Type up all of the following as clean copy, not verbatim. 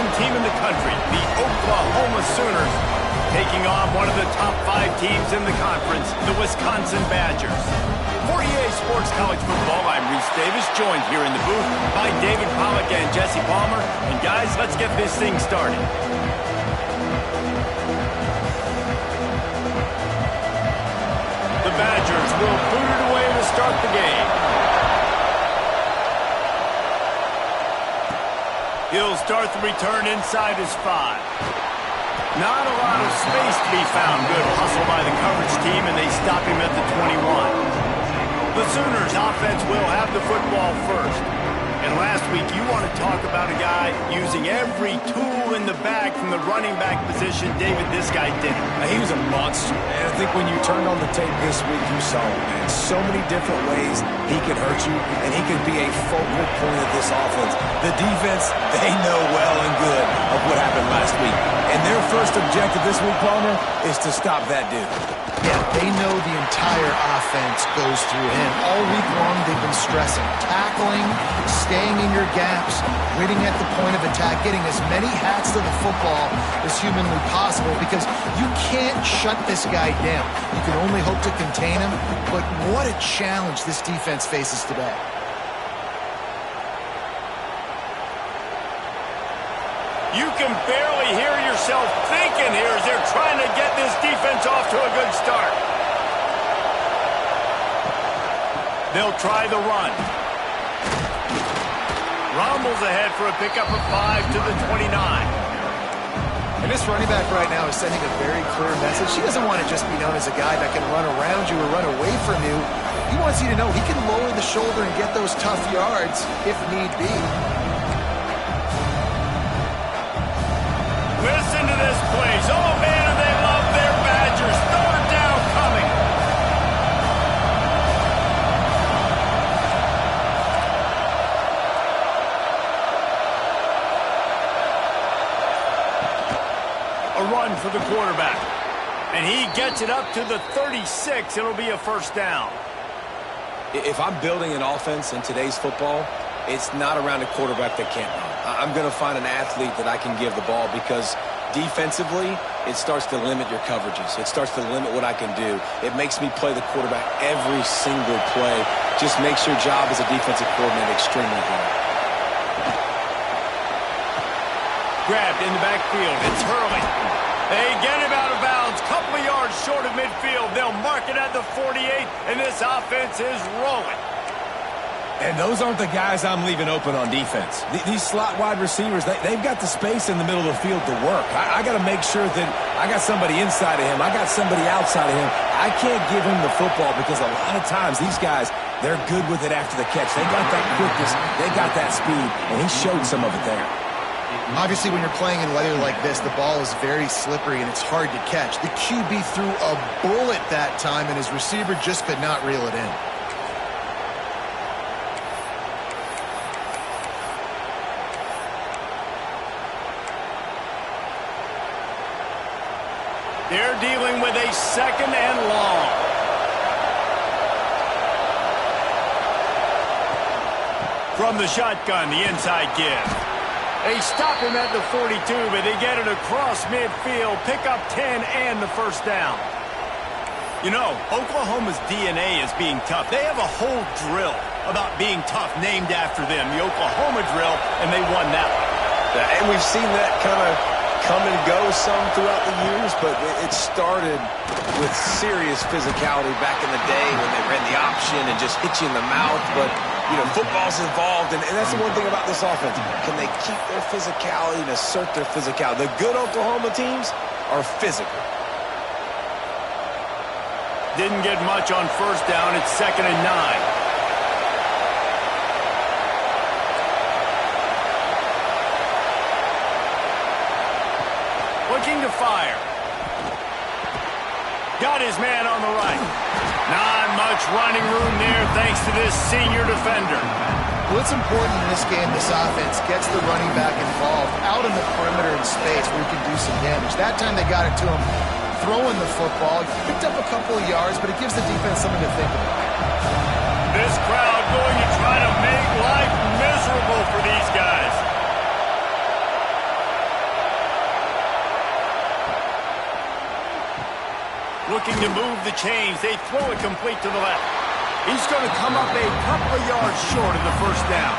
#1 team in the country, the Oklahoma Sooners, taking on one of the top 5 teams in the conference, the Wisconsin Badgers. For EA Sports College Football, I'm Reese Davis, joined here in the booth by David Pollack and Jesse Palmer. And guys, let's get this thing started. The Badgers will boot it away to start the game. He'll start the return inside his 5. Not a lot of space to be found. Good hustle by the coverage team, and they stop him at the 21. The Sooners offense will have the football first. And last week, you want to talk about a guy using every tool in the bag from the running back position. David, this guy did it. He was a monster. And I think when you turned on the tape this week, you saw it, man. So many different ways he could hurt you, and he could be a focal point of this offense. The defense, they know well and good of what happened last week. And their first objective this week, Palmer, is to stop that dude. Yeah, they know the entire offense goes through him. All week long, they've been stressing, tackling, staying in your gaps, winning at the point of attack, getting as many hats to the football as humanly possible, because you can't shut this guy down. You can only hope to contain him, but what a challenge this defense faces today. You can barely hear yourself thinking here as they're trying to get this defense off to a good start. They'll try the run. Rumbles ahead for a pickup of 5 to the 29. And this running back right now is sending a very clear message. He doesn't want to just be known as a guy that can run around you or run away from you. He wants you to know he can lower the shoulder and get those tough yards if need be. Listen to this, please. Oh, man, and they love their Badgers. 3rd down coming. A run for the quarterback. And he gets it up to the 36. It'll be a 1st down. If I'm building an offense in today's football, it's not around a quarterback that can't run. I'm going to find an athlete that I can give the ball, because defensively, it starts to limit your coverages. It starts to limit what I can do. It makes me play the quarterback every single play. Just makes your job as a defensive coordinator extremely hard. Grabbed in the backfield. It's Hurley. They get him out of bounds. Couple of yards short of midfield. They'll mark it at the 48, and this offense is rolling. And those aren't the guys I'm leaving open on defense. These slot wide receivers, they've got the space in the middle of the field to work. I got to make sure that I got somebody inside of him. I got somebody outside of him. I can't give him the football, because a lot of times these guys, they're good with it after the catch. They got that quickness. They got that speed, and he showed some of it there. Obviously, when you're playing in weather like this, the ball is very slippery and it's hard to catch. The QB threw a bullet that time, and his receiver just could not reel it in. They're dealing with a 2nd and long. From the shotgun, the inside give. They stop him at the 42, but they get it across midfield, pick up 10 and the 1st down. You know, Oklahoma's DNA is being tough. They have a whole drill about being tough named after them, the Oklahoma drill, and they won that one. Yeah, and we've seen that kind of come and go some throughout the years, but it started with serious physicality back in the day when they ran the option and just hit you in the mouth. But, you know, football's involved, and that's the one thing about this offense. Can they keep their physicality and assert their physicality? The good Oklahoma teams are physical. Didn't get much on 1st down. It's 2nd and 9. Looking to fire. Got his man on the right. Not much running room there thanks to this senior defender. Well, it's important in this game, this offense gets the running back involved out in the perimeter in space where he can do some damage. That time they got it to him throwing the football. He picked up a couple of yards, but it gives the defense something to think about. This crowd going to try to make life miserable for these guys. Looking to move the chains. They throw it complete to the left. He's going to come up a couple of yards short of the first down.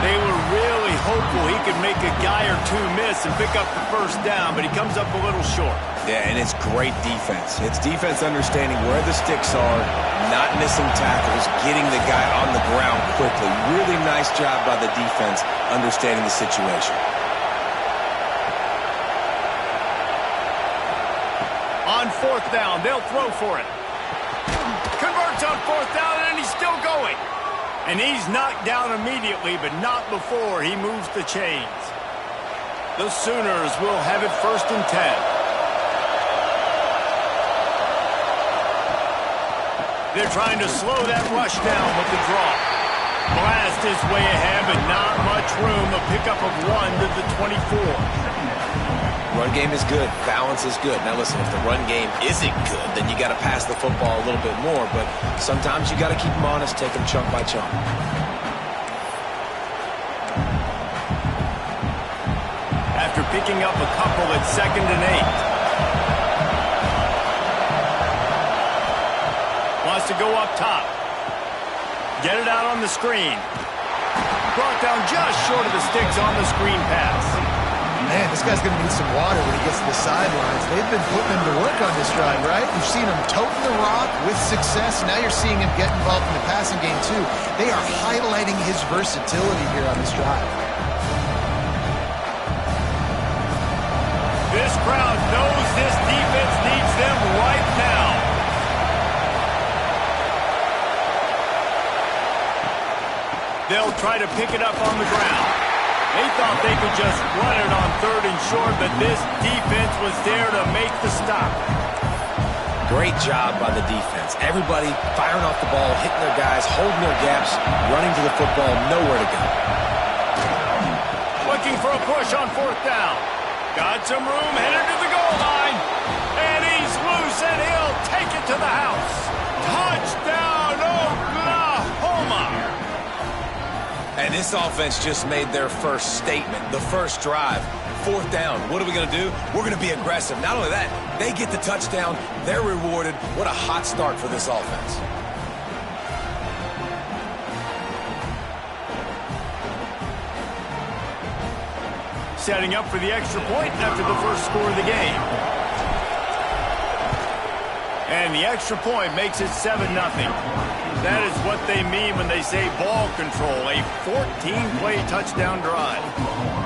They were really hopeful he could make a guy or two miss and pick up the first down, but he comes up a little short. Yeah, and it's great defense. It's defense understanding where the sticks are, not missing tackles, getting the guy on the ground quickly. Really nice job by the defense understanding the situation. On fourth down, they'll throw for it. Converts on fourth down, and he's still going. And he's knocked down immediately, but not before he moves the chains. The Sooners will have it 1st and 10. They're trying to slow that rush down with the draw. Blast his way ahead, but not much room. A pickup of 1 to the 24. Run game is good. Balance is good. Now listen, if the run game isn't good, then you got to pass the football a little bit more. But sometimes you got to keep them honest, take them chunk by chunk. After picking up a couple at 2nd and 8. Wants to go up top. Get it out on the screen. Brought down just short of the sticks on the screen pass. Man, this guy's going to need some water when he gets to the sidelines. They've been putting him to work on this drive, right? You've seen him toting the rock with success. Now you're seeing him get involved in the passing game, too. They are highlighting his versatility here on this drive. This crowd knows this defense needs them right now. They'll try to pick it up on the ground. They thought they could just run it on 3rd and short, but this defense was there to make the stop. Great job by the defense. Everybody firing off the ball, hitting their guys, holding their gaps, running to the football, nowhere to go. Looking for a push on 4th down. Got some room, headed to the goal line. And he's loose, and he'll take it to the house. Touchdown, Oklahoma! And this offense just made their first statement, the first drive. 4th down. What are we going to do? We're going to be aggressive. Not only that, they get the touchdown. They're rewarded. What a hot start for this offense. Setting up for the extra point after the first score of the game. And the extra point makes it 7-0. That is what they mean when they say ball control, a 14-play touchdown drive.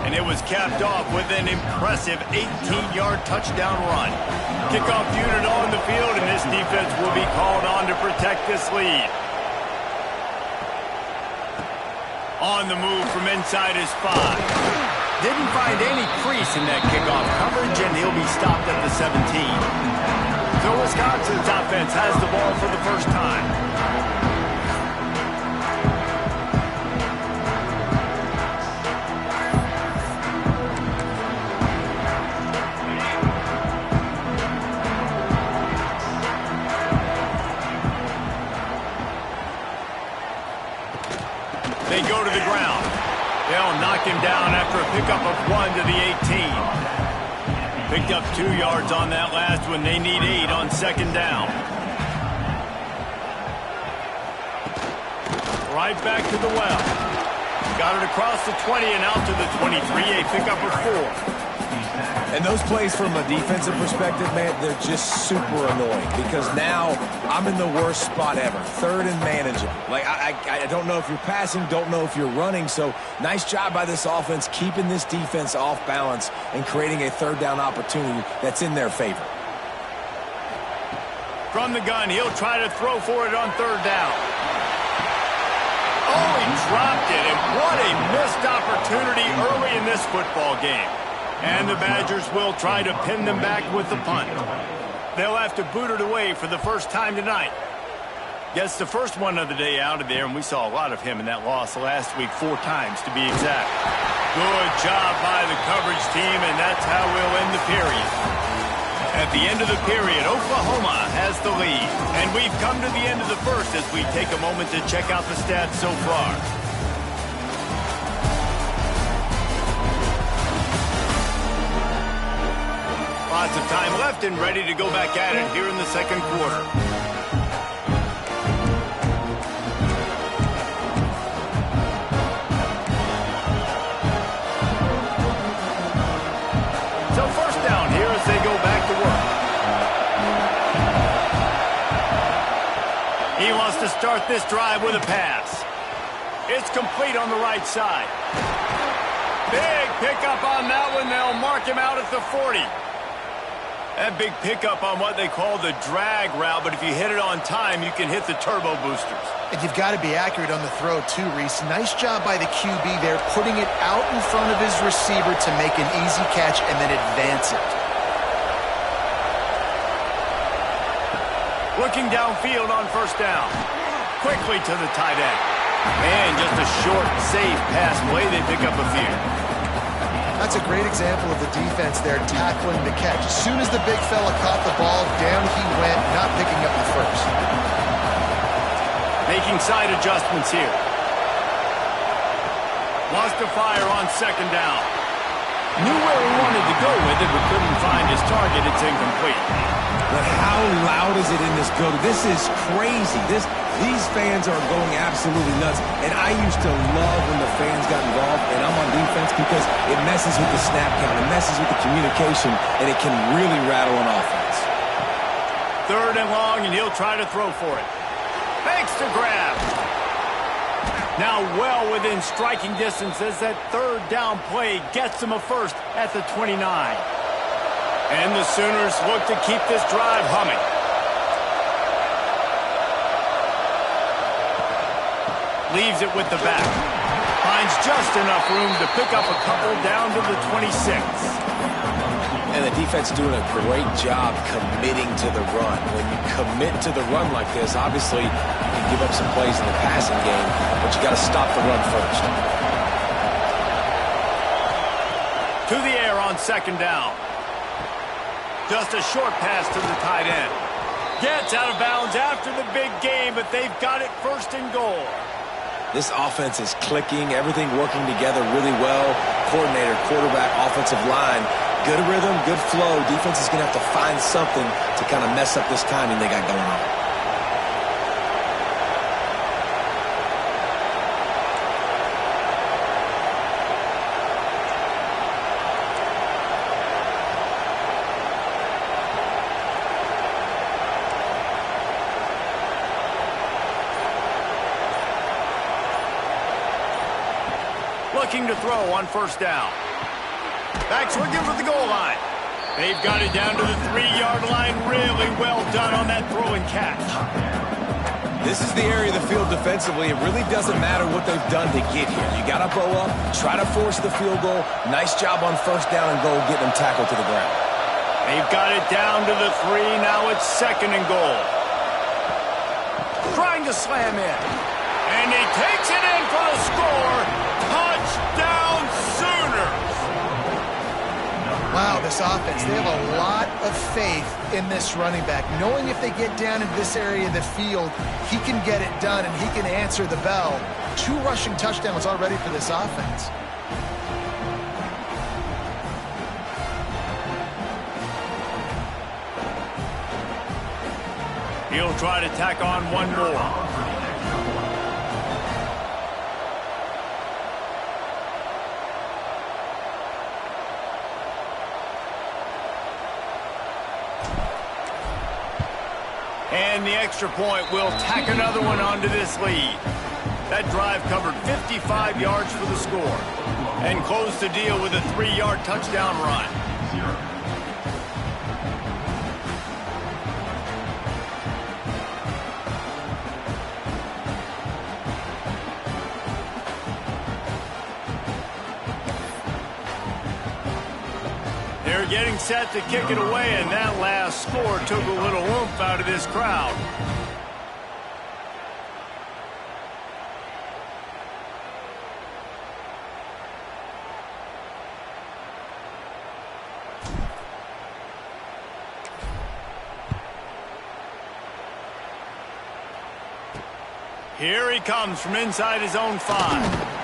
And it was capped off with an impressive 18-yard touchdown run. Kickoff unit on the field, and this defense will be called on to protect this lead. On the move from inside his 5. Didn't find any crease in that kickoff coverage, and he'll be stopped at the 17. So Wisconsin's offense has the ball for the first time. They go to the ground. They'll knock him down after a pickup of 1 to the 18. Picked up 2 yards on that last one. They need 8 on 2nd down. Right back to the well. Got it across the 20 and out to the 23. A pickup of 4. And those plays from a defensive perspective, man, they're just super annoying because now I'm in the worst spot ever. 3rd and manageable. Like, I don't know if you're passing, don't know if you're running. So nice job by this offense keeping this defense off balance and creating a 3rd down opportunity that's in their favor. From the gun, he'll try to throw for it on 3rd down. Oh, he dropped it, and what a missed opportunity early in this football game. And the Badgers will try to pin them back with the punt. They'll have to boot it away for the first time tonight. Gets the first one of the day out of there, and we saw a lot of him in that loss last week, 4 times to be exact. Good job by the coverage team, and that's how we'll end the period. At the end of the period, Oklahoma has the lead. And we've come to the end of the first as we take a moment to check out the stats so far. Lots of time left and ready to go back at it here in the second quarter. So first down here as they go back to work. He wants to start this drive with a pass. It's complete on the right side. Big pickup on that one. They'll mark him out at the 40. That big pickup on what they call the drag route, but if you hit it on time, you can hit the turbo boosters. And you've got to be accurate on the throw, too, Reese. Nice job by the QB there, putting it out in front of his receiver to make an easy catch and then advance it. Looking downfield on first down. Quickly to the tight end. And just a short, safe pass play. They pick up a few. That's a great example of the defense there tackling the catch. As soon as the big fella caught the ball, down he went, not picking up the first. Making side adjustments here. Wants to fire on second down. Knew where he wanted to go with it, but couldn't find his target. It's incomplete. But how loud is it in this building? This is crazy. These fans are going absolutely nuts. And I used to love when the fans got involved, and I'm on defense because it messes with the snap count. It messes with the communication, and it can really rattle an offense. Third and long, and he'll try to throw for it. Makes the grab. Now well within striking distance as that third down play gets him a first at the 29. And the Sooners look to keep this drive humming. Leaves it with the back. Finds just enough room to pick up a couple down to the 26. And the defense doing a great job committing to the run. When you commit to the run like this, obviously you can give up some plays in the passing game, but you got to stop the run first. To the air on second down. Just a short pass to the tight end. Gets out of bounds after the big game, but they've got it first and goal. This offense is clicking, everything working together really well. Coordinator, quarterback, offensive line, good rhythm, good flow. Defense is going to have to find something to kind of mess up this timing they got going on. Looking to throw on first down. Back swinging for the goal line. They've got it down to the 3-yard line. Really well done on that throw and catch. This is the area of the field defensively. It really doesn't matter what they've done to get here. You got to bow up, try to force the field goal. Nice job on first down and goal, getting them tackled to the ground. They've got it down to the 3. Now it's second and goal. Trying to slam in. And he takes it in for the score. Touchdown Sooners! Wow, this offense, they have a lot of faith in this running back, knowing if they get down in this area of the field, he can get it done and he can answer the bell. 2 rushing touchdowns already for this offense. He'll try to tack on one more. And the extra point will tack another one onto this lead. That drive covered 55 yards for the score and closed the deal with a 3-yard touchdown run. They're getting set to kick it away, and that last score took a little oomph out of this crowd. Here he comes from inside his own 5.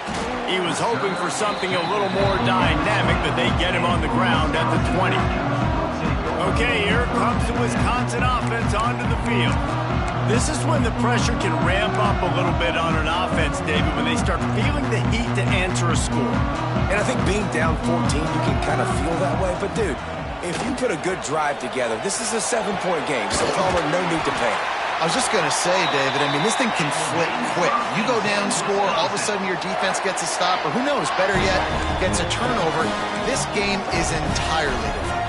He was hoping for something a little more dynamic, but they get him on the ground at the 20. Okay, here comes the Wisconsin offense onto the field. This is when the pressure can ramp up a little bit on an offense, David, when they start feeling the heat to answer a score. And I think being down 14, you can kind of feel that way. But, dude, if you put a good drive together, this is a 7-point game, so Palmer, no need to panic. I was just going to say, David, I mean, this thing can flip quick. You go down, score, all of a sudden your defense gets a stop, or who knows, better yet, gets a turnover. This game is entirely different.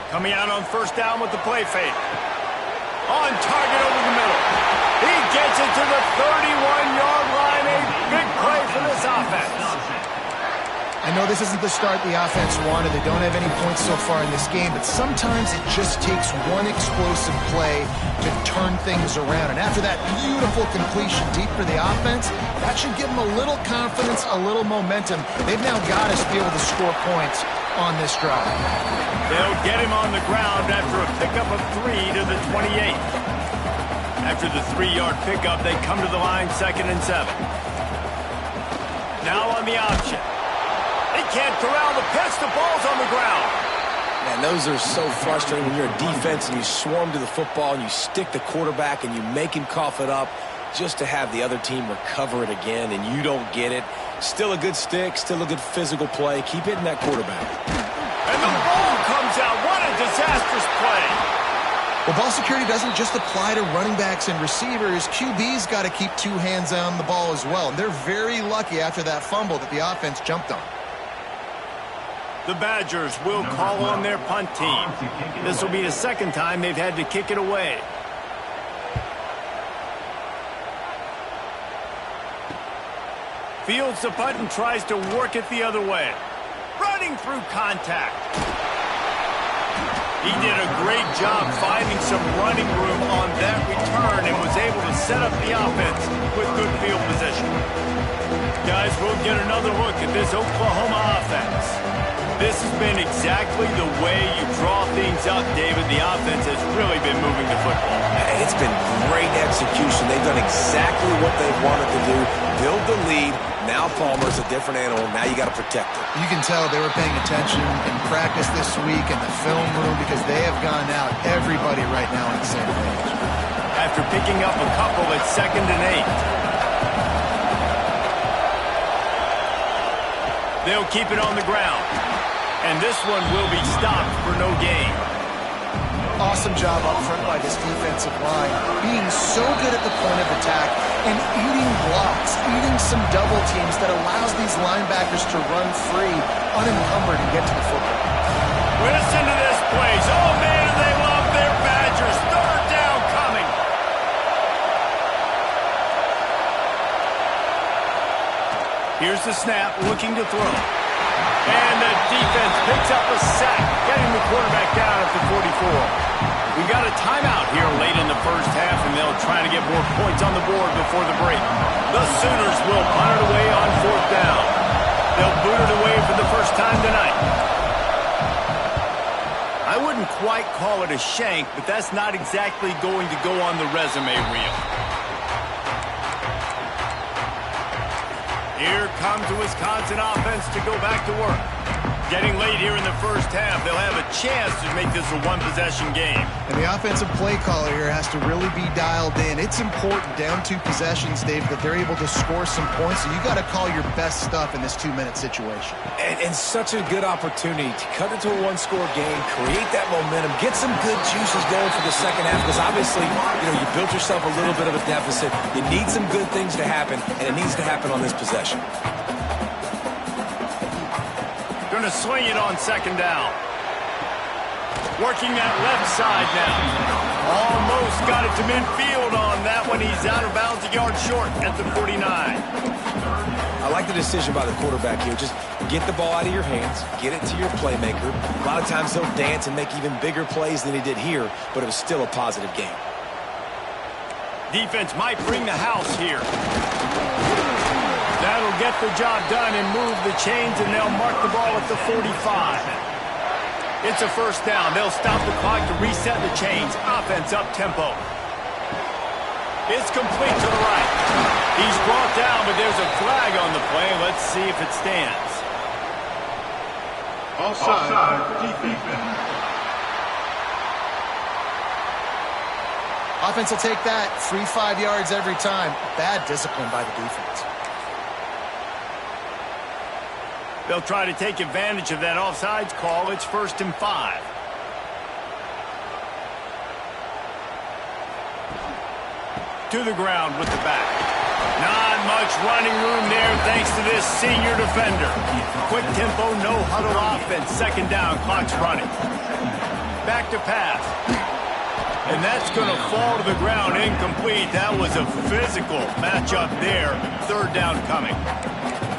Coming out on first down with the play fake. On target over the middle. He gets it to the 31-yard line. A big play for this offense. I know this isn't the start the offense wanted. They don't have any points so far in this game, but sometimes it just takes one explosive play to turn things around. And after that beautiful completion deep for the offense, that should give them a little confidence, a little momentum. They've now got us to be able to score points on this drive. They'll get him on the ground after a pickup of 3 to the 28. After the 3-yard pickup, they come to the line 2nd and 7. Now on the option. They can't corral the pitch. The ball's on the ground. Man, those are so frustrating when you're a defense and you swarm to the football and you stick the quarterback and you make him cough it up just to have the other team recover it again and you don't get it. Still a good stick, still a good physical play. Keep hitting that quarterback. And the ball comes out. What a disastrous play. Well, ball security doesn't just apply to running backs and receivers. QB's got to keep 2 hands on the ball as well. And they're very lucky after that fumble that the offense jumped on. The Badgers will call on their punt team. This will be the 2nd time they've had to kick it away. Fields the punt and tries to work it the other way. Running through contact. He did a great job finding some running room on that return and was able to set up the offense with good field position. Guys, we'll get another look at this Oklahoma offense. This has been exactly the way you draw things up, David. The offense has really been moving the football. It's been great execution. They've done exactly what they've wanted to do. Build the lead. Now Palmer's a different animal. Now you got to protect it. You can tell they were paying attention in practice this week in the film room because they have gone out. Everybody right now on the same page. After picking up a couple at 2nd and 8. They'll keep it on the ground. And this one will be stopped for no gain. Awesome job up front by this defensive line. Being so good at the point of attack and eating blocks, eating some double teams that allows these linebackers to run free, unencumbered, and get to the football. Listen to this place. Oh, man, they love their Badgers. 3rd down coming. Here's the snap, looking to throw. And the defense picks up a sack, getting the quarterback down at the 44. We got a timeout here late in the first half, and they'll try to get more points on the board before the break. The Sooners will punt it away on 4th down. They'll boot it away for the first time tonight. I wouldn't quite call it a shank, but that's not exactly going to go on the resume reel. Here comes the Wisconsin offense to go back to work. Getting late here in the first half, they'll have a chance to make this a one-possession game. And the offensive play caller here has to really be dialed in. It's important down 2 possessions, Dave, that they're able to score some points. So you got to call your best stuff in this 2-minute situation. And such a good opportunity to cut it to a 1-score game, create that momentum, get some good juices going for the second half. Because obviously, you built yourself a little bit of a deficit. You need some good things to happen, and it needs to happen on this possession. Going to swing it on 2nd down. Working that left side now. Almost got it to midfield on that one. He's out of bounds, a yard short at the 49. I like the decision by the quarterback here. Just get the ball out of your hands, get it to your playmaker. A lot of times he'll dance and make even bigger plays than he did here, but it was still a positive game. Defense might bring the house here. That'll get the job done and move the chains, and they'll mark the ball at the 45. It's a first down. They'll stop the clock to reset the chains. Offense up tempo. It's complete to the right. He's brought down, but there's a flag on the play. Let's see if it stands. Offside defense. Offense will take that. Free 5 yards every time. Bad discipline by the defense. They'll try to take advantage of that offsides call. It's 1st and 5. To the ground with the back. Not much running room there thanks to this senior defender. Quick tempo, no huddle offense. 2nd down, clock's running. Back to pass. And that's going to fall to the ground incomplete. That was a physical matchup there. 3rd down coming.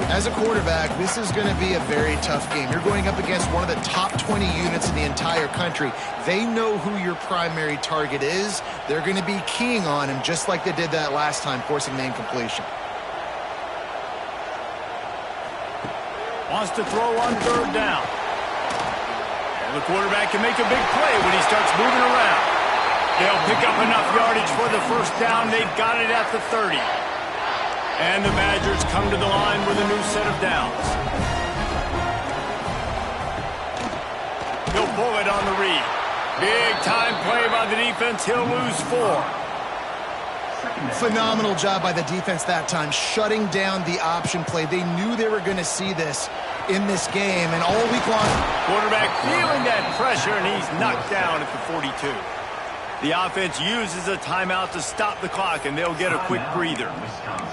As a quarterback, this is going to be a very tough game. You're going up against one of the top 20 units in the entire country. They know who your primary target is. They're going to be keying on him just like they did that last time, forcing the incompletion. Wants to throw on 3rd down. The quarterback can make a big play when he starts moving around. They'll pick up enough yardage for the 1st down. They've got it at the 30. And the Badgers come to the line with a new set of downs. He'll pull it on the read. Big time play by the defense. He'll lose 4. Phenomenal job by the defense that time, shutting down the option play. They knew they were going to see this in this game, and all week long. Quarterback feeling that pressure, and he's knocked down at the 42. The offense uses a timeout to stop the clock, and they'll get a quick breather.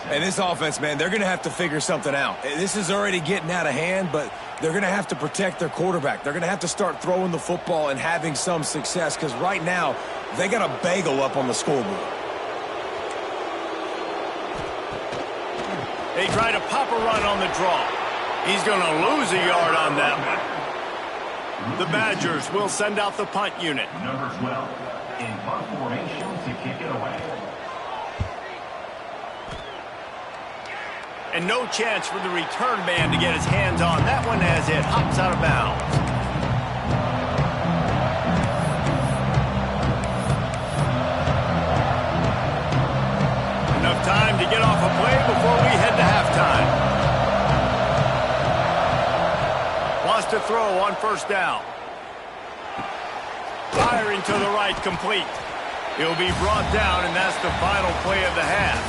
And this offense, man, they're going to have to figure something out. This is already getting out of hand, but they're going to have to protect their quarterback. They're going to have to start throwing the football and having some success, because right now, they got a bagel up on the scoreboard. They try to pop a run on the draw. He's going to lose a yard on that one. The Badgers will send out the punt unit. Number 12 in punt formation to kick it away. And no chance for the return man to get his hands on that one as it hops out of bounds. Enough time to get off a play before we head to halftime. Wants to throw on 1st down. Firing to the right, complete. He'll be brought down, and that's the final play of the half.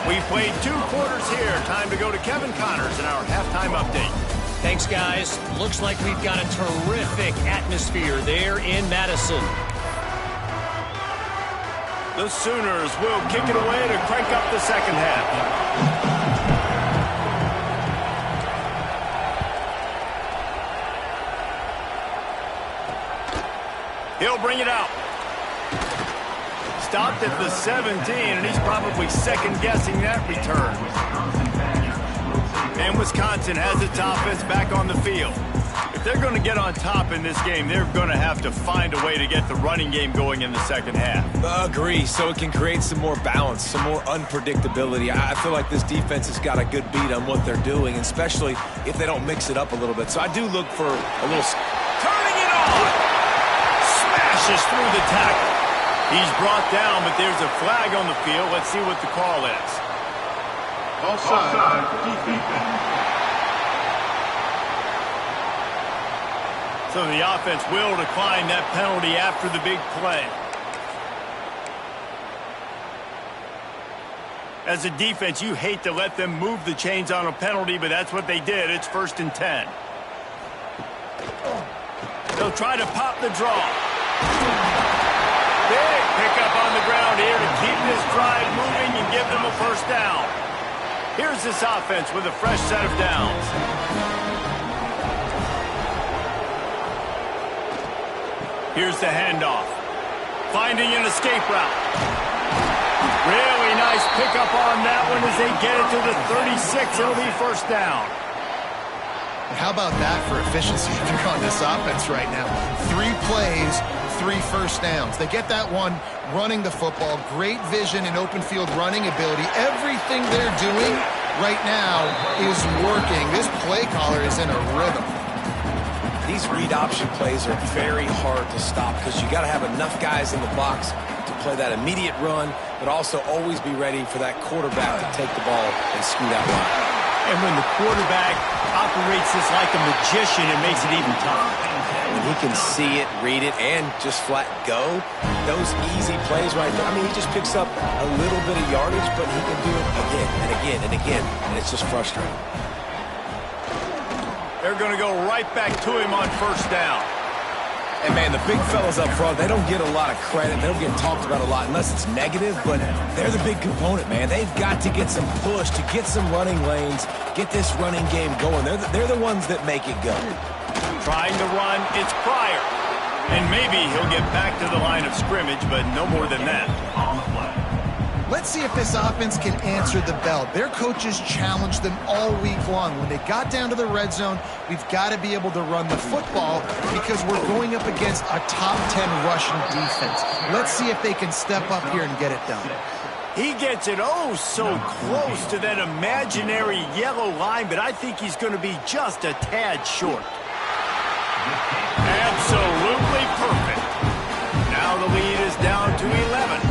We played 2 quarters here. Time to go to Kevin Connors in our halftime update. Thanks, guys. Looks like we've got a terrific atmosphere there in Madison. The Sooners will kick it away to crank up the 2nd half. He'll bring it out. Stopped at the 17, and he's probably second-guessing that return. And Wisconsin has its offense back on the field. If they're going to get on top in this game, they're going to have to find a way to get the running game going in the 2nd half. Agree, so it can create some more balance, some more unpredictability. I feel like this defense has got a good beat on what they're doing, especially if they don't mix it up a little bit. So I do look for a little... Turning it on! Smashes through the tackle. He's brought down, but there's a flag on the field. Let's see what the call is. Offside. Defense. So the offense will decline that penalty after the big play. As a defense, you hate to let them move the chains on a penalty, but that's what they did. It's 1st and 10. They'll try to pop the draw. Big pickup on the ground here to keep this drive moving and give them a 1st down. Here's this offense with a fresh set of downs. Here's the handoff. Finding an escape route. Really nice pickup on that one as they get it to the 36. It'll be 1st down. How about that for efficiency if you're on this offense right now? 3 plays, 3 1st downs. They get that one running the football. Great vision and open field running ability. Everything they're doing right now is working. This play caller is in a rhythm. These read option plays are very hard to stop because you got to have enough guys in the box to play that immediate run, but also always be ready for that quarterback to take the ball and scoot out wide. And when the quarterback operates this like a magician, it makes it even tougher. When he can see it, read it, and just flat go, those easy plays right there. I mean, he just picks up a little bit of yardage, but he can do it again and again and again, and it's just frustrating. They're going to go right back to him on first down. And, man, the big fellas up front, they don't get a lot of credit. They don't get talked about a lot unless it's negative, but they're the big component, man. They've got to get some push, to get some running lanes, get this running game going. They're the ones that make it go. Trying to run, it's Pryor. And maybe he'll get back to the line of scrimmage, but no more than that. Let's see if this offense can answer the bell. Their coaches challenged them all week long. When they got down to the red zone, we've got to be able to run the football because we're going up against a top 10 rushing defense. Let's see if they can step up here and get it done. He gets it so close to that imaginary yellow line, but I think he's going to be just a tad short. Absolutely perfect. Now the lead is down to 11.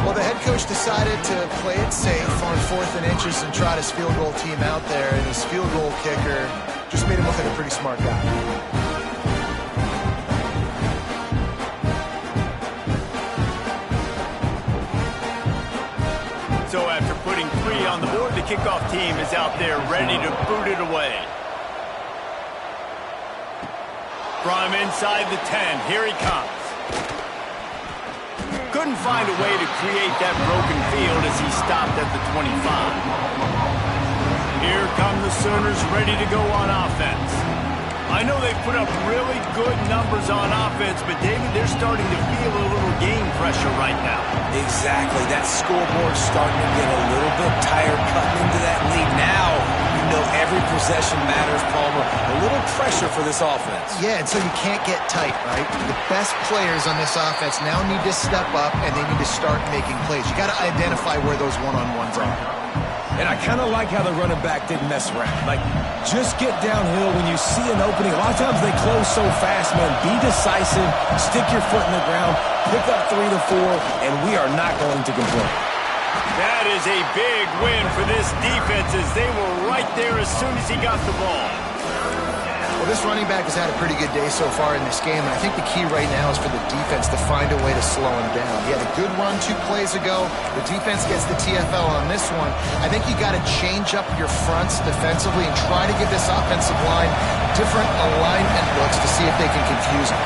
Well, the head coach decided to play it safe on 4th and inches and trot his field goal team out there, and his field goal kicker just made him look like a pretty smart guy. So after putting 3 on the board, the kickoff team is out there ready to boot it away. From inside the 10, here he comes. Couldn't find a way to create that broken field as he stopped at the 25. Here come the Sooners ready to go on offense. I know they've put up really good numbers on offense, but David, they're starting to feel a little game pressure right now. Exactly. That scoreboard's starting to get a little bit tired cutting into that lead. Now, you know every possession matters, Palmer. A little pressure for this offense. Yeah, and so you can't get tight, right? The best players on this offense now need to step up, and they need to start making plays. You got to identify where those one-on-ones are. And I kind of like how the running back didn't mess around. Like, just get downhill when you see an opening. A lot of times they close so fast, man. Be decisive, stick your foot in the ground, pick up 3 to 4, and we are not going to complain. That is a big win for this defense as they were right there as soon as he got the ball. Well, this running back has had a pretty good day so far in this game, and I think the key right now is for the defense to find a way to slow him down. He had a good run 2 plays ago. The defense gets the TFL on this one. I think you got to change up your fronts defensively and try to give this offensive line different alignment looks to see if they can confuse him.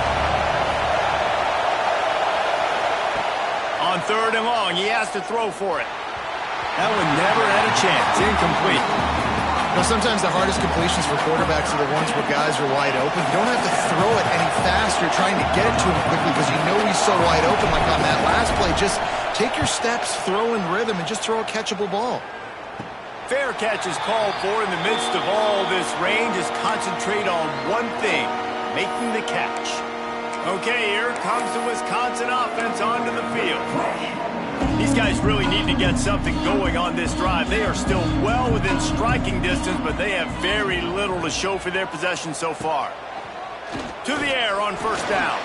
On 3rd and long, he has to throw for it. That one never had a chance. Incomplete. You know, sometimes the hardest completions for quarterbacks are the ones where guys are wide open. You don't have to throw it any faster trying to get it to him quickly because you know he's so wide open like on that last play. Just take your steps, throw in rhythm, and just throw a catchable ball. Fair catch is called for in the midst of all this rain. Just concentrate on one thing, making the catch. Okay, here comes the Wisconsin offense onto the field. These guys really need to get something going on this drive. They are still well within striking distance, but they have very little to show for their possession so far. To the air on first down.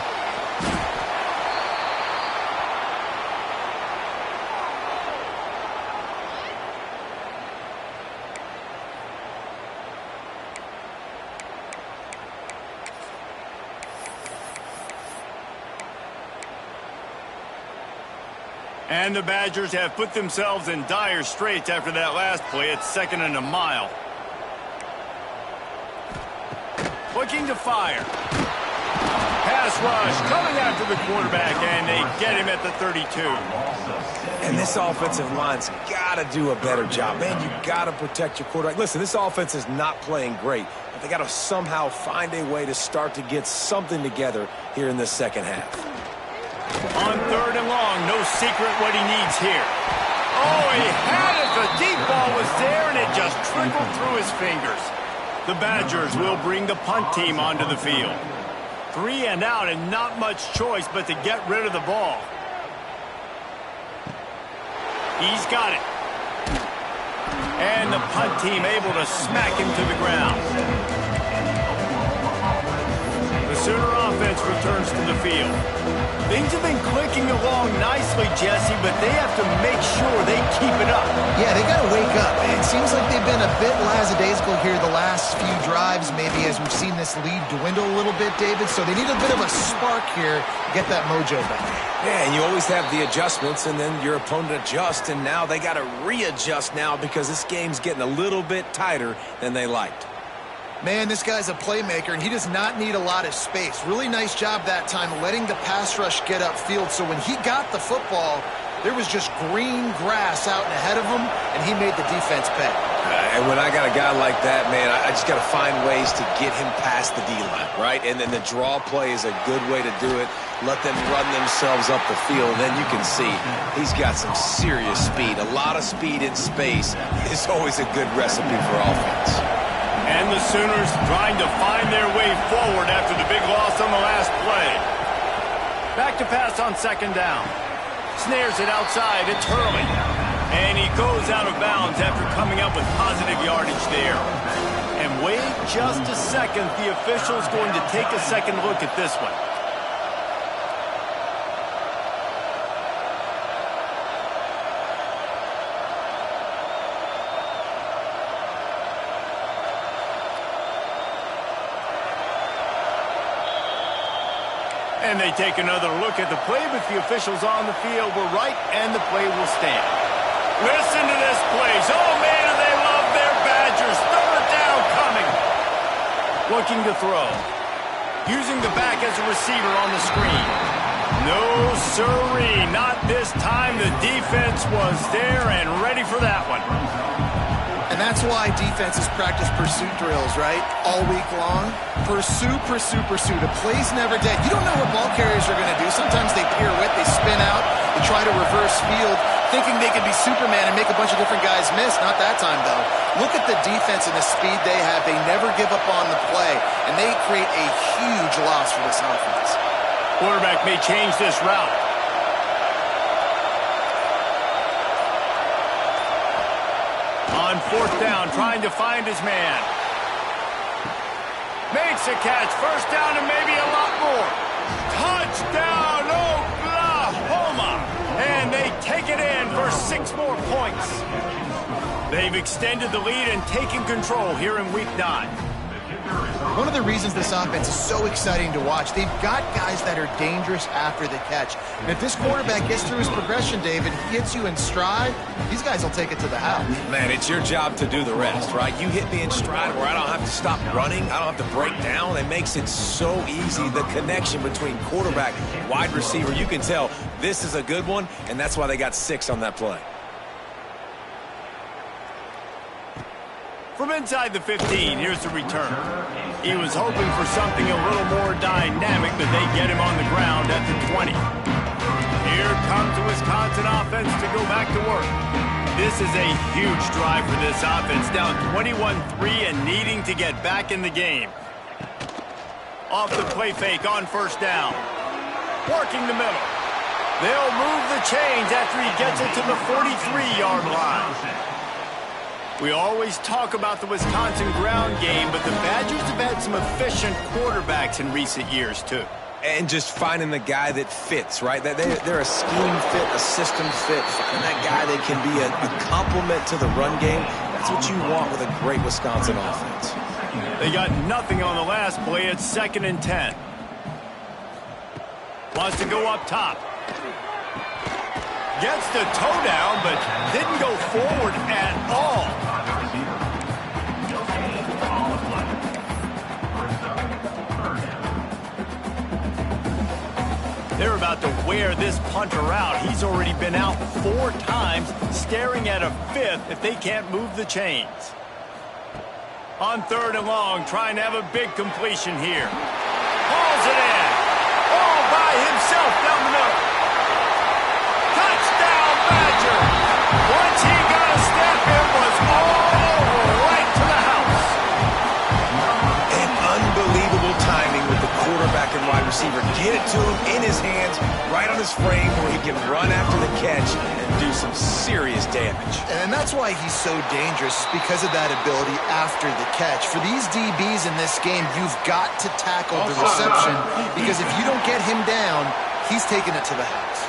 And the Badgers have put themselves in dire straits after that last play. It's 2nd and a mile. Looking to fire. Pass rush coming after the quarterback, and they get him at the 32. And this offensive line's got to do a better job. Man, you got to protect your quarterback. Listen, this offense is not playing great, but they got to somehow find a way to start to get something together here in the second half. On 3rd and long, no secret what he needs here. Oh, he had it. The deep ball was there, and it just trickled through his fingers. The Badgers will bring the punt team onto the field. 3 and out, and not much choice but to get rid of the ball. He's got it. And the punt team able to smack him to the ground. The Sooner offense offense returns to the field. Things have been clicking along nicely, Jesse, but they have to make sure they keep it up. Yeah, they got to wake up. It seems like they've been a bit lackadaisical here the last few drives, maybe as we've seen this lead dwindle a little bit, David. So they need a bit of a spark here to get that mojo back. Yeah, and you always have the adjustments, and then your opponent adjusts, and now they got to readjust now because this game's getting a little bit tighter than they liked. Man, this guy's a playmaker, and he does not need a lot of space. Really nice job that time letting the pass rush get upfield. So when he got the football, there was just green grass out and ahead of him, and he made the defense pay. And when I got a guy like that, man, I just got to find ways to get him past the D-line, right? And then the draw play is a good way to do it. Let them run themselves up the field. Then you can see he's got some serious speed. A lot of speed in space is always a good recipe for offense. And the Sooners trying to find their way forward after the big loss on the last play. Back to pass on second down. Snares it outside. It's Hurley. And he goes out of bounds after coming up with positive yardage there. And wait just a second. The official's going to take a second look at this one. And they take another look at the play, but the officials on the field were right, and the play will stand. Listen to this place. Oh, man, they love their Badgers. Third down coming. Looking to throw. Using the back as a receiver on the screen. No, sirree. Not this time. The defense was there and ready for that one. And that's why defenses practice pursuit drills, right? All week long. Pursue, pursue, pursue. The play's never dead. You don't know what ball carriers are going to do. Sometimes they pirouette, they spin out, they try to reverse field, thinking they can be Superman and make a bunch of different guys miss. Not that time, though. Look at the defense and the speed they have. They never give up on the play, and they create a huge loss for this offense. Quarterback may change this route. On fourth down, trying to find his man. Makes a catch. First down and maybe a lot more. Touchdown, Oklahoma! And they take it in for 6 more points. They've extended the lead and taken control here in Week 9. One of the reasons this offense is so exciting to watch, they've got guys that are dangerous after the catch. And if this quarterback gets through his progression, David, he hits you in stride, these guys will take it to the house. Man, it's your job to do the rest, right? You hit me in stride where I don't have to stop running. I don't have to break down. It makes it so easy. The connection between quarterback and wide receiver, you can tell this is a good one, and that's why they got 6 on that play. From inside the 15, here's the return. He was hoping for something a little more dynamic, but they get him on the ground at the 20. Here comes the Wisconsin offense to go back to work. This is a huge drive for this offense, down 21-3 and needing to get back in the game. Off the play fake on first down. Working the middle. They'll move the chains after he gets it to the 43-yard line. We always talk about the Wisconsin ground game, but the Badgers have had some efficient quarterbacks in recent years, too. And just finding the guy that fits, right? They're a scheme fit, a system fit. Finding that guy that can be a complement to the run game. That's what you want with a great Wisconsin offense. They got nothing on the last play. It's 2nd and 10. Wants to go up top. Gets the toe down, but didn't go forward at all. They're about to wear this punter out. He's already been out 4 times, staring at a 5th if they can't move the chains. On 3rd and long, trying to have a big completion here. Hauls it in. All by himself down the middle. Touchdown, Badger! Once he got a step, it was all over, right to the house. And unbelievable timing with the quarterback blocking wide receiver. Get it to him in his hands, right on his frame, where he can run after the catch and do some serious damage. And that's why he's so dangerous, because of that ability after the catch. For these DBs in this game, you've got to tackle the reception, because if you don't get him down, he's taking it to the house.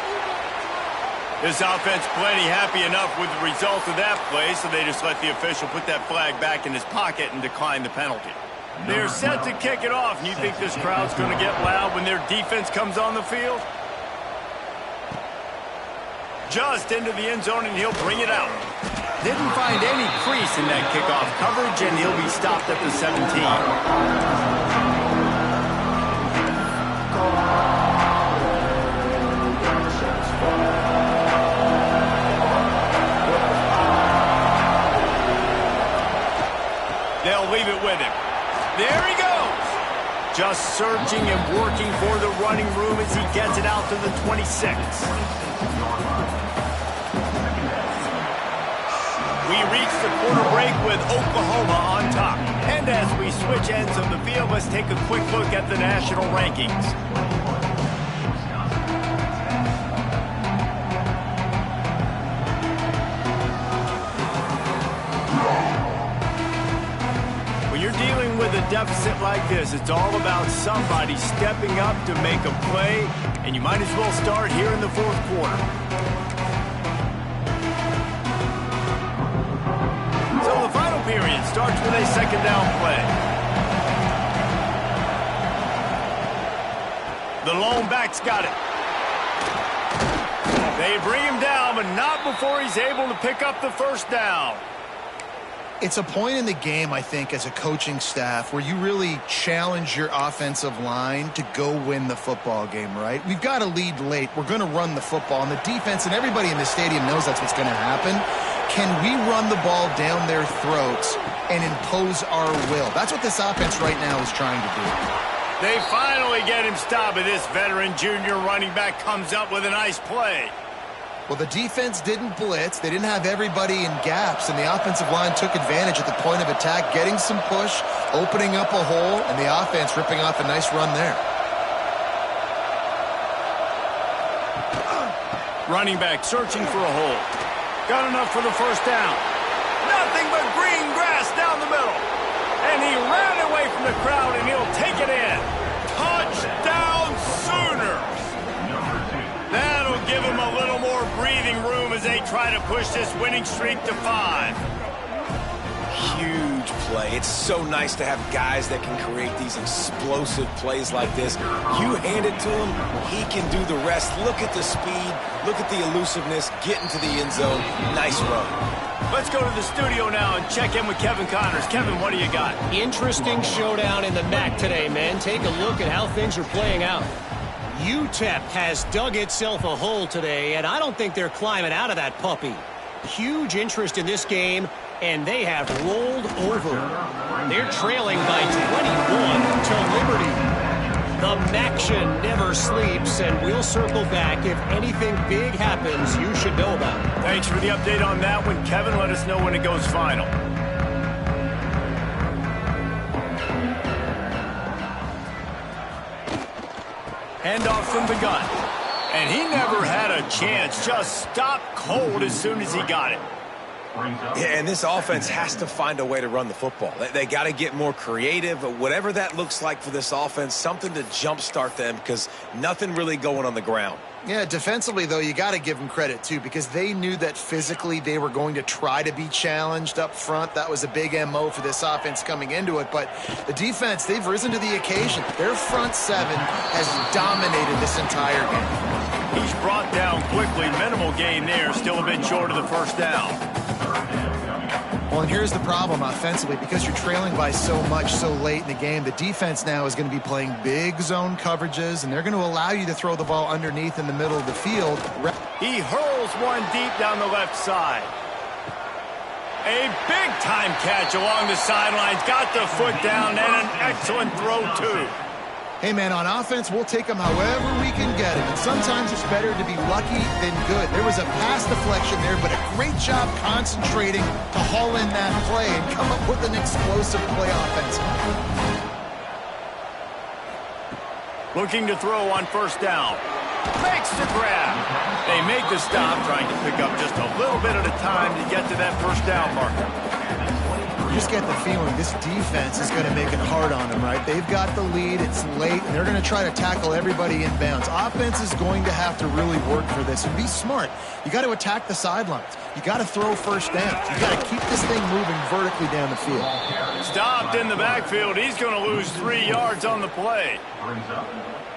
This offense plenty happy enough with the result of that play, so they just let the official put that flag back in his pocket and decline the penalty. They're set to kick it off, and you think this crowd's going to get loud when their defense comes on the field? Just into the end zone, and he'll bring it out. Didn't find any crease in that kickoff coverage, and he'll be stopped at the 17. They'll leave it with him. There he goes. Just searching and working for the running room as he gets it out to the 26. We reach the quarter break with Oklahoma on top. And as we switch ends of the field, let's take a quick look at the national rankings. Dealing with a deficit like this, it's all about somebody stepping up to make a play, and you might as well start here in the fourth quarter. So the final period starts with a second down play. The lone back's got it. They bring him down, but not before he's able to pick up the first down. It's a point in the game, I think, as a coaching staff where you really challenge your offensive line to go win the football game, right? We've got to lead late. We're going to run the football, and the defense and everybody in the stadium knows that's what's going to happen. Can we run the ball down their throats and impose our will? That's what this offense right now is trying to do. They finally get him stopped, and this veteran junior running back comes up with a nice play. Well, the defense didn't blitz. They didn't have everybody in gaps, and the offensive line took advantage at the point of attack, getting some push, opening up a hole, and the offense ripping off a nice run there. Running back searching for a hole. Got enough for the first down. Nothing but green grass down the middle. And he ran away from the crowd, and he'll take it in. Touchdown Sooners! That'll give him a little more breathing room as they try to push this winning streak to 5. Huge play. It's so nice to have guys that can create these explosive plays like this. You hand it to him, he can do the rest. Look at the speed, look at the elusiveness, get into the end zone. Nice run. Let's go to the studio now and check in with Kevin Connors. Kevin, what do you got? Interesting showdown in the MAC today, man. Take a look at how things are playing out. UTEP has dug itself a hole today, and I don't think they're climbing out of that puppy. Huge interest in this game, and they have rolled over. They're trailing by 21 to Liberty. The MACtion never sleeps, and we'll circle back if anything big happens you should know about. Thanks for the update on that one, Kevin. Let us know when it goes final. Handoff from the gun. And he never had a chance. Just stopped cold as soon as he got it. Yeah, and this offense has to find a way to run the football. They got to get more creative, whatever that looks like for this offense, something to jumpstart them because nothing really going on the ground. Yeah, defensively, though, you got to give them credit, too, because they knew that physically they were going to try to be challenged up front. That was a big MO for this offense coming into it. But the defense, they've risen to the occasion. Their front seven has dominated this entire game. He's brought down quickly. Minimal gain there. Still a bit short of the first down. Well, and here's the problem offensively. Because you're trailing by so much so late in the game, the defense now is going to be playing big zone coverages, and they're going to allow you to throw the ball underneath in the middle of the field. He hurls one deep down the left side. A big-time catch along the sidelines. Got the foot down, and an excellent throw, too. Hey, man, on offense, we'll take them however we can get it. And sometimes it's better to be lucky than good. There was a pass deflection there, but a great job concentrating to haul in that play and come up with an explosive play offensively. Looking to throw on first down. Makes the grab. They make the stop, trying to pick up just a little bit at a time to get to that first down marker. You just get the feeling this defense is going to make it hard on them, right? They've got the lead. It's late, and they're going to try to tackle everybody inbounds. Offense is going to have to really work for this and be smart. You got to attack the sidelines. You got to throw first downs. You got to keep this thing moving vertically down the field. Stopped in the backfield. He's going to lose 3 yards on the play.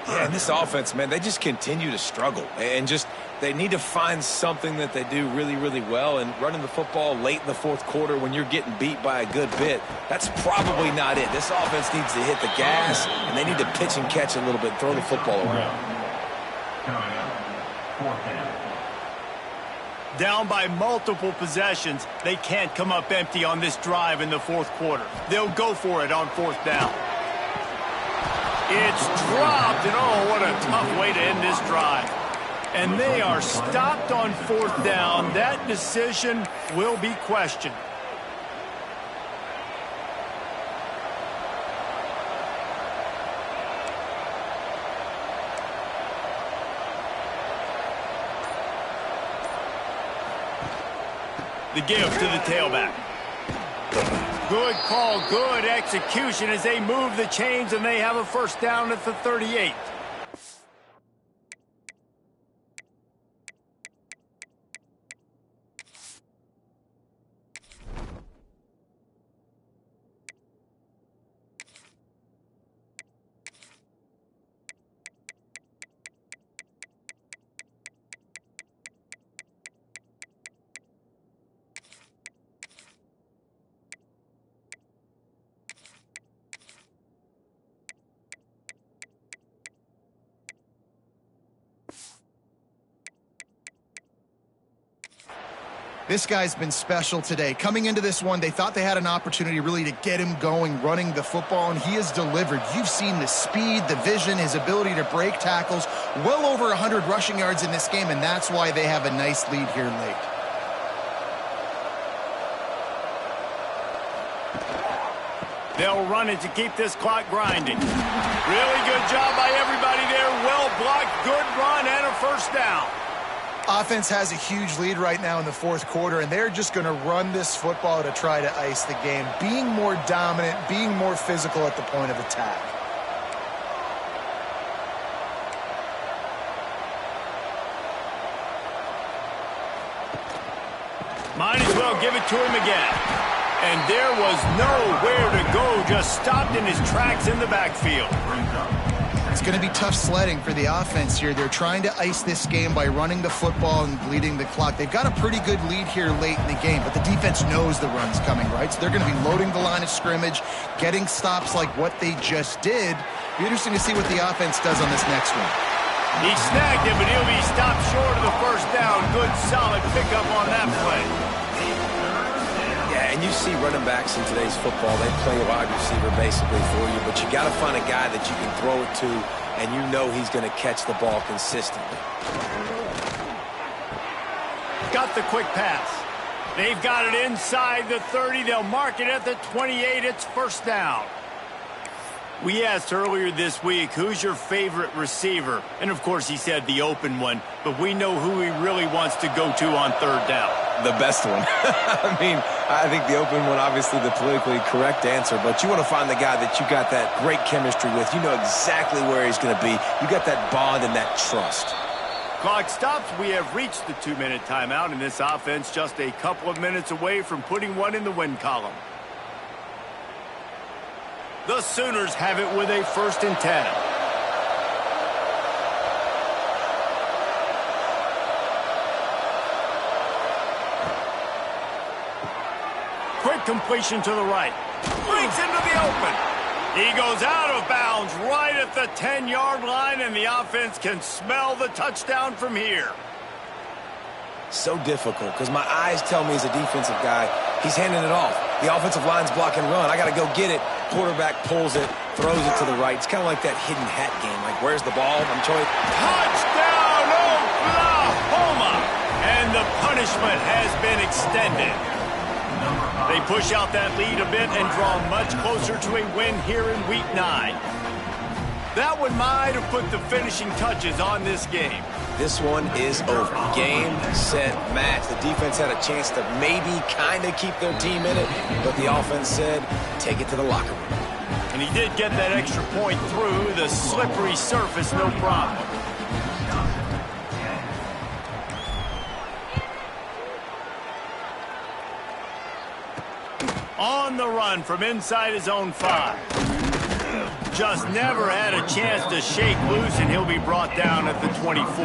Yeah, and this offense, man, they just continue to struggle. And just they need to find something that they do really, really well. And running the football late in the fourth quarter when you're getting beat by a good bit, that's probably not it. This offense needs to hit the gas, and they need to pitch and catch a little bit, throw the football around. Down by multiple possessions, they can't come up empty on this drive in the fourth quarter. They'll go for it on fourth down. It's dropped, and oh, what a tough way to end this drive. And they are stopped on fourth down. That decision will be questioned. The give to the tailback. Good call, good execution as they move the chains, and they have a first down at the 38. This guy's been special today. Coming into this one, they thought they had an opportunity really to get him going, running the football, and he has delivered. You've seen the speed, the vision, his ability to break tackles. Well over 100 rushing yards in this game, and that's why they have a nice lead here late. They'll run it to keep this clock grinding. Really good job by everybody there. Well blocked, good run, and a first down. Offense has a huge lead right now in the fourth quarter, and they're just going to run this football to try to ice the game, being more dominant, being more physical at the point of attack. Might as well give it to him again. And there was nowhere to go, just stopped in his tracks in the backfield. It's going to be tough sledding for the offense here. They're trying to ice this game by running the football and bleeding the clock. They've got a pretty good lead here late in the game, but the defense knows the run's coming, right? So they're going to be loading the line of scrimmage, getting stops like what they just did. Be interesting to see what the offense does on this next one. He snagged it, but he'll be stopped short of the first down. Good, solid pickup on that play. Yeah, and you see running backs in today's football, they play a wide receiver basically for you, but you got to find a guy that you can throw it to, and you know he's going to catch the ball consistently. Got the quick pass. They've got it inside the 30. They'll mark it at the 28. It's first down. We asked earlier this week, who's your favorite receiver? And, of course, he said the open one, but we know who he really wants to go to on third down. The best one. I mean, I think the open one, obviously the politically correct answer, but you want to find the guy that you got that great chemistry with. You know exactly where he's going to be. You got that bond and that trust. Clock stops. We have reached the 2-minute timeout, and this offense just a couple of minutes away from putting one in the win column. The Sooners have it with a 1st and 10. Quick completion to the right. Breaks into the open. He goes out of bounds right at the 10-yard line, and the offense can smell the touchdown from here. So difficult because my eyes tell me as a defensive guy, he's handing it off. The offensive line's block and run. I got to go get it. Quarterback pulls it, throws it to the right. It's kind of like that hidden hat game. Like, where's the ball? I'm trying. Touchdown, Oklahoma! And the punishment has been extended. They push out that lead a bit and draw much closer to a win here in Week 9. That one might have put the finishing touches on this game. This one is over. Game, set, match. The defense had a chance to maybe kind of keep their team in it, but the offense said, take it to the locker room. And he did get that extra point through the slippery surface, no problem. On the run from inside his own 5. Just never had a chance to shake loose, and he'll be brought down at the 24.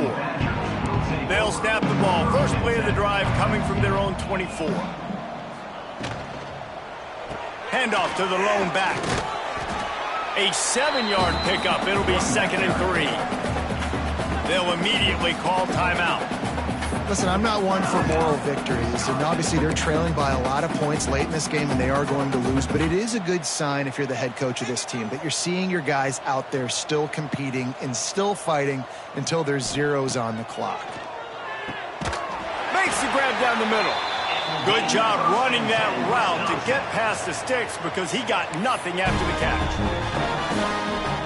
They'll snap the ball. First play of the drive coming from their own 24. Handoff to the lone back. A 7-yard pickup. It'll be 2nd and 3. They'll immediately call timeout. Listen, I'm not one for moral victories, and obviously they're trailing by a lot of points late in this game, and they are going to lose, but it is a good sign if you're the head coach of this team that you're seeing your guys out there still competing and still fighting until there's zeros on the clock. Makes the grab down the middle. Good job running that route to get past the sticks because he got nothing after the catch.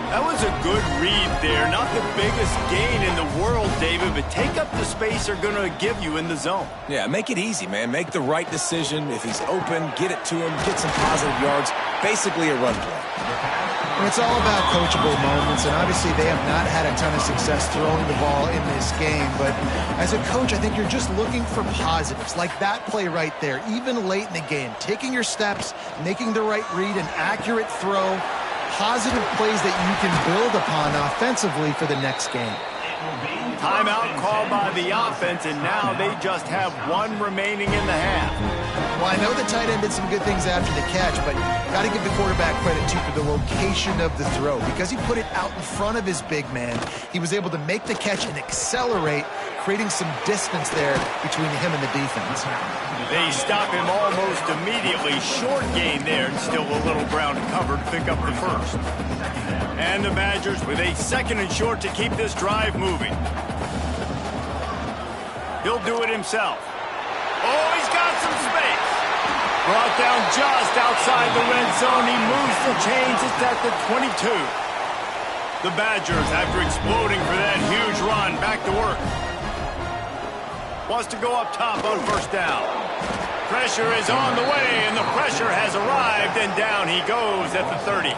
That was a good read there. Not the biggest gain in the world, David, but take up the space they're going to give you in the zone. Yeah, make it easy, man. Make the right decision. If he's open, get it to him, get some positive yards. Basically a run play. And it's all about coachable moments, and obviously they have not had a ton of success throwing the ball in this game, but as a coach, I think you're just looking for positives, like that play right there, even late in the game, taking your steps, making the right read, an accurate throw, positive plays that you can build upon offensively for the next game. Timeout called by the offense, and now they just have one remaining in the half. Well, I know the tight end did some good things after the catch, but got to give the quarterback credit, too, for the location of the throw. Because he put it out in front of his big man, he was able to make the catch and accelerate, creating some distance there between him and the defense. They stop him almost immediately. Short gain there, and still a little ground covered. Pick up the first. And the Badgers with a 2nd and short to keep this drive moving. He'll do it himself. Oh, he's got some space. Brought down just outside the red zone. He moves the chains. It's at the 22. The Badgers, after exploding for that huge run, back to work. Wants to go up top on first down. Pressure is on the way, and the pressure has arrived, and down he goes at the 30.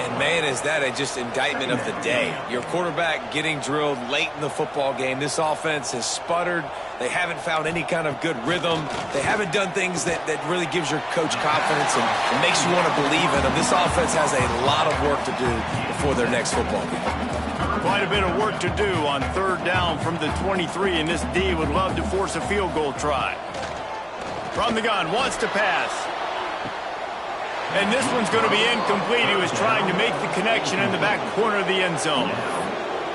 And, man, is that just indictment of the day. Your quarterback getting drilled late in the football game. This offense has sputtered. They haven't found any kind of good rhythm. They haven't done things that really gives your coach confidence and makes you want to believe in them. This offense has a lot of work to do before their next football game. Quite a bit of work to do on 3rd down from the 23, and this D would love to force a field goal try. From the gun, wants to pass. And this one's going to be incomplete. He was trying to make the connection in the back corner of the end zone.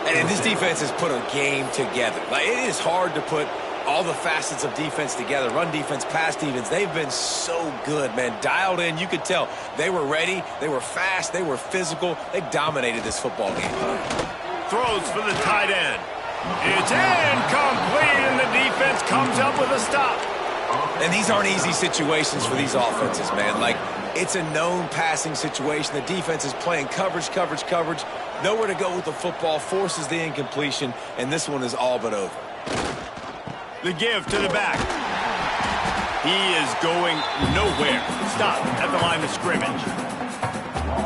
And this defense has put a game together. Like, it is hard to put all the facets of defense together. Run defense, pass defense. They've been so good, man. Dialed in. You could tell they were ready. They were fast. They were physical. They dominated this football game. Throws for the tight end. It's incomplete, and the defense comes up with a stop. And these aren't easy situations for these offenses, man. Like, it's a known passing situation. The defense is playing coverage. Nowhere to go with the football, forces the incompletion, and this one is all but over. The give to the back. He is going nowhere. Stop at the line of scrimmage.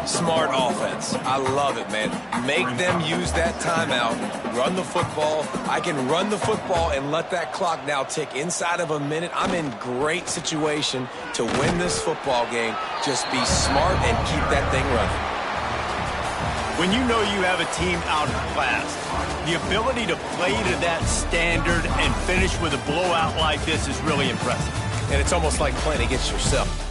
Smart offense. I love it, man. Make them use that timeout. Run the football. I can run the football and let that clock now tick inside of a minute. I'm in great situation to win this football game. Just be smart and keep that thing running. When you know you have a team outclassed, the ability to play to that standard and finish with a blowout like this is really impressive. And it's almost like playing against yourself.